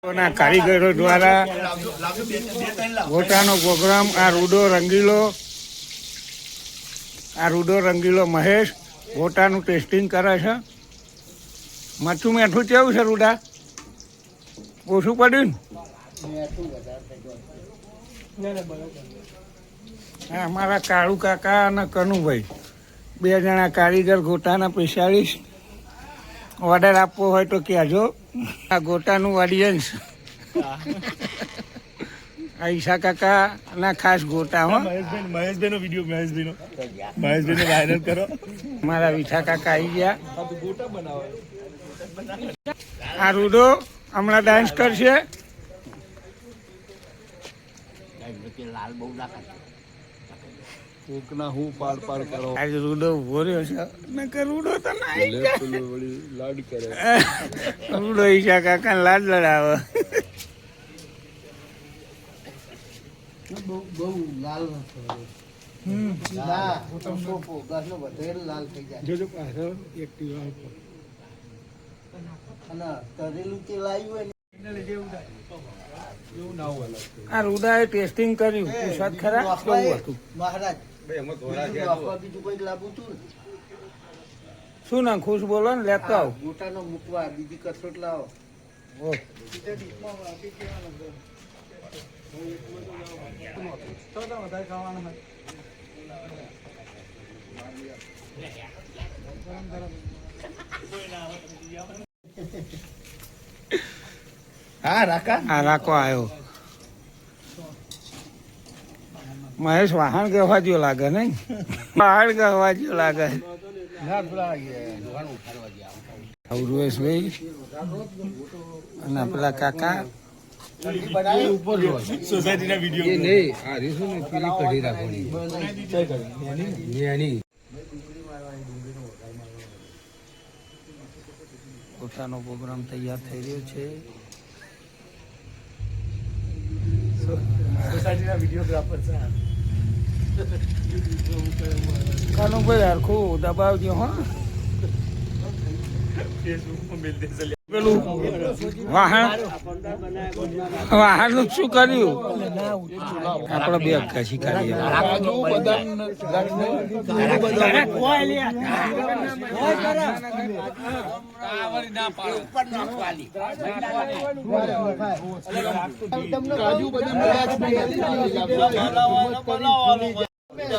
કારીગરો દ્વારા ગોટાનો પ્રોગ્રામ. આ રૂડો રંગીલો મહેશ ગોટાનું ટેસ્ટિંગ કરે છે. મરચું મીઠું કેવું છે રૂડા? ઓછું પડ્યું ને? અમારા કાળુ કાકા અને કનુભાઈ બે જણા કારીગર ગોટાના 45. ઓર્ડર આપવો હોય તો કહેજો. આ ગોટાનું ઓડિયન્સ આ ઈશા કાકા ના ખાસ ગોટા. હો મહેશભાઈનો વિડીયો મહેશભાઈનો વાયરલ કરો. મારા વિઠા કાકા આવી ગયા. આ રૂડો હમણાં ડાન્સ કરશે. આજે રૂડો ઉભો રહ્યો છે. રૂડો તો લાડ કરે. રૂડો ઈશા કાકા લાડ લડાવે. આ રૂડાએ ટેસ્ટિંગ કર્યું. પૂછત ખરા કેવું હતું? શું ના ખુશ બોલો ને લેતો આવ. ગોટાનો મૂકવા બીજી કસોટ લાવો. હા રાખો આવ્યો. મહેશ વાહન ગવા જેવો લાગે નહીં? વાહન ગવા જેવો લાગે. રૂએશભાઈ અને પેલા કાકા સોસાયટીના વિડીયો. ગોટાનો પ્રોગ્રામ તૈયાર થઈ રહ્યો છે. સોસાયટીના વિડીયોગ્રાફર છે. કાનુભાઈ હરખું દબાવજો. હા પેલું વાહન નું શું કર્યું? આપડે બે કશી કરીએ.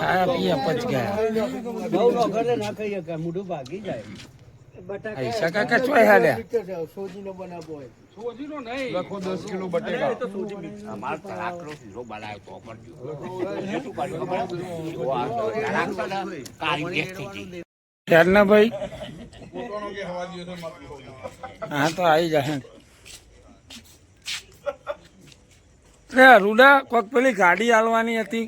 ખાયા પીયા પચ ગયા. મોઢું ભાગી જાય. ઈશા કાકા ચોય હાલ્યા. સોજીનો બનાવવો હોય. સોજીનો નહીં. લખો 10 કિલો બટેકા. અમાર તરાકનો શીરો બનાવ્યો તો પડજો. ચાલના ભાઈ. હા તો આવી જાય. રૂડા કોક પેલી ગાડી હાલવાની હતી.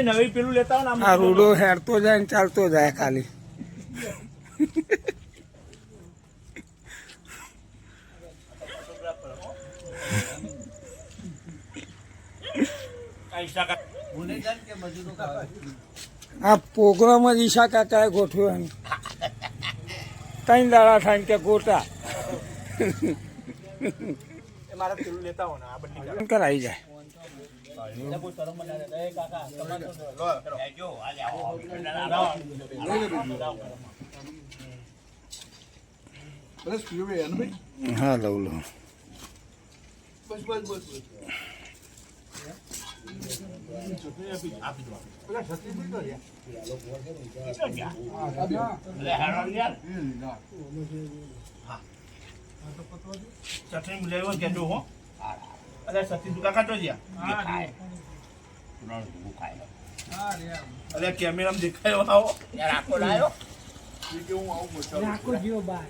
નવી પેલું લેતા હોય. આ રૂડો હેરતો જાય ને ચાલતો જાય ખાલી. આ પ્રોગ્રામ જ ઈશા કાકાએ ગોઠવ્યો. 3 દાડા થાય કે ગોટા કરાઈ જાય. હા લઉં લઉં. ચટણી લેવો કેજો હો. અરે સતી કાકા તો જ્યા. અરે કેમેરામાં દેખાયો આવો. યાર આખો લાયો. આખો જીવો બહાર.